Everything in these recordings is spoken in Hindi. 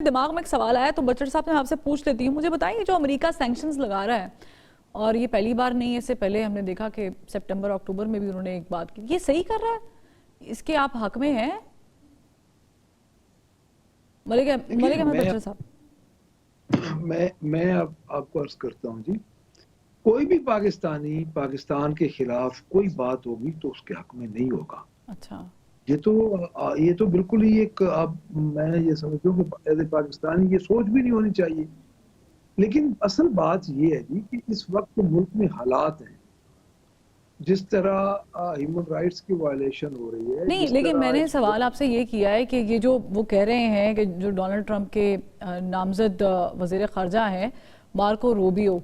दिमाग में एक सवाल आया तो बचड़ साहब ने आपसे पूछ लेती हूँ। मुझे बताइए, जो अमेरिका सैंक्शंस लगा रहा है, और ये पहली बार नहीं है, इससे पहले हमने देखा कि सितंबर अक्टूबर में भी उन्होंने एक बात की, ये सही कर रहा है? इसके आप हक में हैं मलिक देखिए, अहमद बचड़ साहब? मैं अब आपको अर्ज करता हूँ जी, कोई भी पाकिस्तानी पाकिस्तान के खिलाफ कोई बात होगी तो उसके हक में नहीं होगा। अच्छा, ये तो बिल्कुल ही एक अब मैं ये समझता हूँ कि एज ए पाकिस्तानी ये सोच भी नहीं होनी चाहिए। लेकिन असल बात ये है जी कि इस वक्त मुल्क में हालात हैं, जिस तरह ह्यूमन राइट्स की वायलेशन हो रही है, नहीं, जिस लेकिन तरह मैंने इस सवाल आपसे ये किया है कि ये जो वो कह रहे हैं कि जो डोनाल्ड ट्रंप के नामजद वजीर खारजा हैं मार्को रूबियो,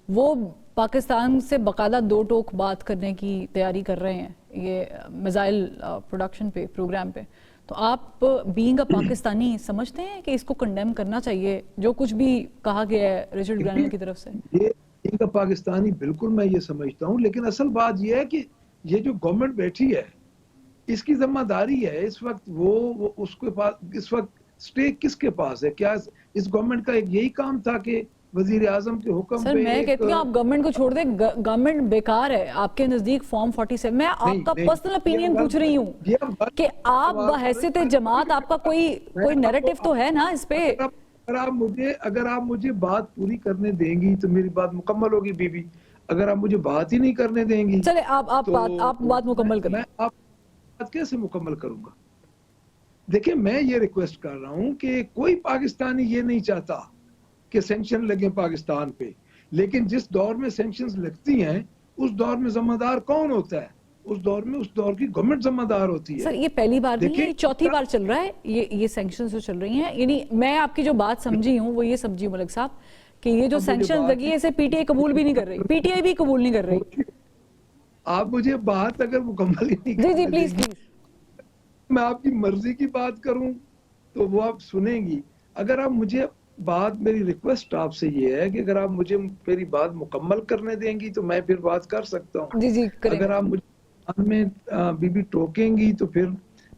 वो पाकिस्तान से बाकायदा दो टोक बात करने की तैयारी कर रहे हैं ये मिसाइल प्रोडक्शन पे, प्रोग्राम पे। तो आप बीइंग अ पाकिस्तानी समझते हैं कि इसको कंडेम करना चाहिए, जो कुछ भी कहा गया है रिचर्ड ग्रैनल की तरफ से? ये इनका पाकिस्तानी बिल्कुल मैं ये समझता हूँ, लेकिन असल बात ये है कि ये जो गवर्नमेंट बैठी है इसकी जिम्मेदारी है इस वक्त वो उसके पास इस वक्त स्टेक किसके पास है? क्या इस गवर्नमेंट का एक यही काम था कि वजीर आजम के हुक्म सर, पे मैं एक कहती हूँ आप गवर्नमेंट को छोड़ दें, गवर्नमेंट बेकार है आपके नजदीक। फॉर्म 47, मैं नहीं आपका नहीं पर्सनल ओपिनियन पूछ रही हूँ ये आप गलत कि आप सवाल कर रहे बहैसियत हैं। जमात आपका कोई मैं कोई आपको नैरेटिव तो है ना इस पे? अगर आप मुझे बात पूरी करने देंगी तो मेरी बात मुकम्मल होगी बीबी। अगर आप मुझे बात ही नहीं करने देंगी चले, तो आप बात मुकम्मल करें। मैं आप बात कैसे मुकम्मल करूंगा? देखिए, मैं ये रिक्वेस्ट कर रहा हूं कि कोई पाकिस्तानी ये नहीं चाहता कि सैंक्शन लगे पाकिस्तान पे, लेकिन जिस दौर में सैंक्शंस लगती हैं उस दौर में जिम्मेदार कौन होता है? उस दौर की गवर्नमेंट जिम्मेदार होती है। सर, ये पहली बार नहीं है, ये चौथी देखिए, बार चल रहा है ये सैंक्शंस जो चल रही हैं। यानी मैं आपकी जो बात समझी हूँ वो ये समझी हूँ मलिक साहब, कि ये जो अब मुझे सैंक्शंस बात लगी है इसे पीटीआई कबूल भी नहीं कर रही, पीटीआई भी कबूल नहीं कर रही। आप मुझे बात अगर मुकम्मल ही नहीं जी जी, करने प्लीज देंगी, प्लीज। मैं आपकी मर्जी की बात करूं तो वो आप सुनेंगी। अगर आप मुझे बात मेरी रिक्वेस्ट आपसे ये है कि अगर आप मुझे मेरी बात मुकम्मल करने देंगी तो मैं फिर बात कर सकता हूँ। जी जी, करें अगर करें। आप मुझे बात में बीबी टोकेंगी तो फिर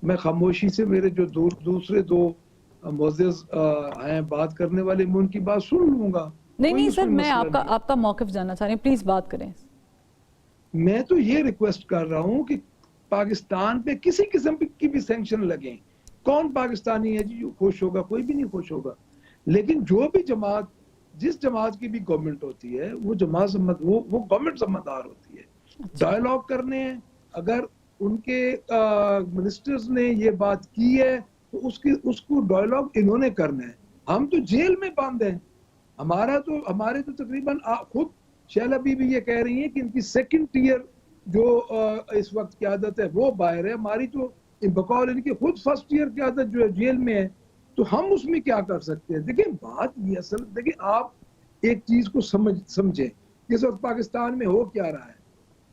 मैं खामोशी से मेरे जो दूसरे दो मोअज़्ज़िज़ हैं बात करने वाले, मैं उनकी बात सुन लूंगा। नहीं कोई नहीं सर, उसमें मैं मसला आपका नहीं है। आपका मौक़िफ़ जानना चाह रही हूँ, प्लीज बात करें। मैं तो ये रिक्वेस्ट कर रहा हूँ कि पाकिस्तान पे किसी किस्म की भी सैंक्शन लगे, कौन पाकिस्तानी है जी जो खुश होगा? कोई भी नहीं खुश होगा। लेकिन जो भी जमात, जिस जमात की भी गवर्नमेंट होती है, वो जमात वो गवर्नमेंट जिम्मेदार होती है। अच्छा, डायलॉग करने हैं। अगर उनके मिनिस्टर्स ने ये बात की है तो उसको डायलॉग इन्होंने करना है। हम तो जेल में बंद हैं। हमारे तो तकरीबन खुद शैला बीबी ये कह रही हैं कि इनकी सेकंड टीयर जो इस वक्त क़यादत है वो बाहर है। हमारी तो बकौल इनकी खुद फर्स्ट ईयर क़यादत जो है जेल में है। तो हम उसमें क्या कर सकते हैं? देखिए, बात ये असल, देखिए आप एक चीज को समझें, इस वक्त पाकिस्तान में हो क्या रहा है?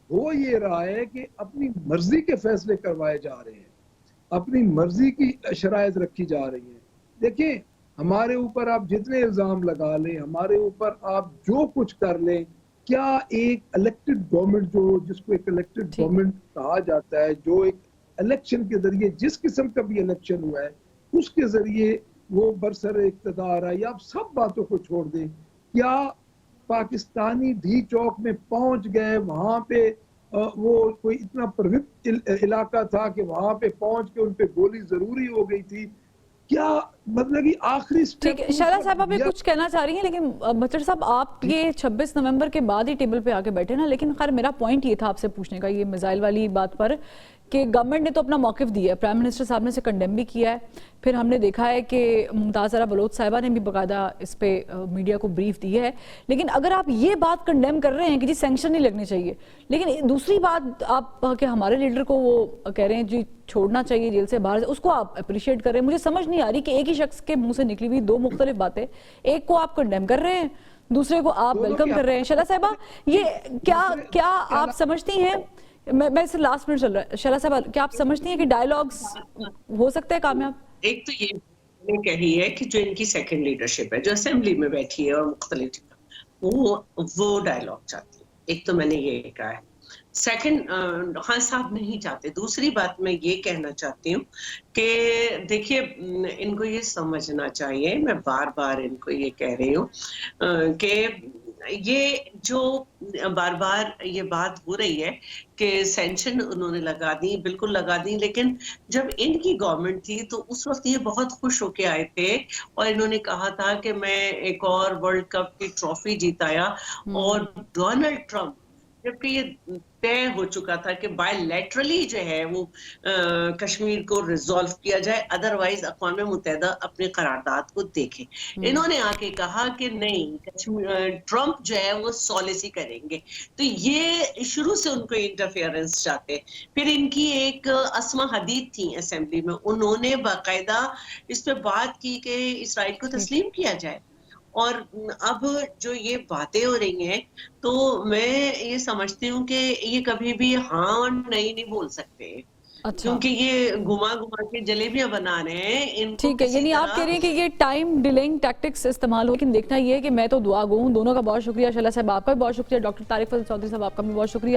हो ये रहा है कि अपनी मर्जी के फैसले करवाए जा रहे हैं, अपनी मर्जी की शराइत रखी जा रही है। देखिए, हमारे ऊपर आप जितने इल्जाम लगा लें, हमारे ऊपर आप जो कुछ कर लें, क्या एक इलेक्टेड गवर्नमेंट, जो जिसको एक इलेक्टेड ठीक है। गवर्नमेंट कहा जाता है, जो एक इलेक्शन के जरिए, जिस किस्म का भी इलेक्शन हुआ है उसके जरिए वो बरसर इक़्तिदार है, या आप सब बातों को छोड़ दें, क्या पाकिस्तानी डी चौक में पहुंच गए? वहां पे वो कोई इतना प्रवृत्त इलाका था कि वहां पे पहुंच के उन पे गोली जरूरी हो गई थी? क्या मतलब कि आखिरी ठीक स्टेप है, तो उस शाला वक्त साहब आप ये दिया। कुछ कहना चाह रही हैं, लेकिन बचड़ साहब आप ये 26 नवंबर के बाद ही टेबल पे आके बैठे ना। लेकिन खैर, मेरा पॉइंट ये था आपसे पूछने का, ये मिसाइल वाली बात पर, कि गवर्नमेंट ने तो अपना मौक़िफ़ दिया है, प्राइम मिनिस्टर साहब ने इसे कंडेम भी किया है। फिर हमने देखा है कि मुमताज़ अरा बलोच साहिबा ने भी बाकायदा इस पे मीडिया को ब्रीफ दी है। लेकिन अगर आप ये बात कंडेम कर रहे हैं कि जी सैंक्शन नहीं लगने चाहिए, लेकिन दूसरी बात आप कि हमारे लीडर को वो कह रहे हैं जी छोड़ना चाहिए जेल से बाहर, उसको आप अप्रिशिएट कर रहे हैं। मुझे समझ नहीं आ रही कि एक ही शख्स के मुंह से निकली हुई दो मुख्तलिफ बातें, एक को आप कंडेम कर रहे हैं, दूसरे को आप दोनों वेलकम के कर रहे हैं। शला साहिबा, ये क्या दूसरे क्या के आप समझती हैं, मैं इसे लास्ट मिनट चल रहा है, शला साहिबा, क्या आप समझती हैं कि डायलॉग्स हो सकते हैं कामयाब? एक तो ये मैंने कही है कि जो इनकी सेकंड लीडरशिप है, जो असेंबली में बैठी है और मुख्तलिफ वो डायलॉग चाहती है। एक तो मैंने ये कहा है। सेकंड, खान साहब नहीं चाहते। दूसरी बात मैं ये कहना चाहती हूँ कि देखिए, इनको ये समझना चाहिए, मैं बार बार इनको ये कह रही हूँ कि ये जो बार बार ये बात हो रही है कि सैंक्शन उन्होंने लगा दी, बिल्कुल लगा दी, लेकिन जब इनकी गवर्नमेंट थी तो उस वक्त ये बहुत खुश होके आए थे और इन्होंने कहा था कि मैं एक और वर्ल्ड कप की ट्रॉफी जीताया। और डोनाल्ड ट्रंप, जबकि ये तय हो चुका था कि बायलैटरली जो है वो कश्मीर को रिजॉल्व किया जाए, अदरवाइज अक़वाम मुत्तहिदा अपनी करारदाद को देखे, इन्होंने आके कहा कि नहीं, ट्रंप जो है वो सॉलिसी करेंगे। तो ये शुरू से उनको इंटरफेरेंस चाहते। फिर इनकी एक अस्मा हदीद थी असेंबली में, उन्होंने बाकायदा इस पे बात की कि इसराइल को तस्लीम किया जाए। और अब जो ये बातें हो रही हैं, तो मैं ये समझती हूँ कि ये कभी भी हाँ और नहीं बोल सकते, अच्छा, क्योंकि ये घुमा घुमा के जलेबियां बना रहे हैं। इनको ठीक है, किसी यानी आप तरह कह रहे हैं कि ये टाइम डिलेइंग टैक्टिक्स इस्तेमाल हो, लेकिन देखना ये है कि मैं तो दुआ गो हूँ। दोनों का बहुत शुक्रिया, शला साहब आपका भी बहुत शुक्रिया, डॉक्टर तारिक फजल चौधरी साहब आपका भी बहुत शुक्रिया।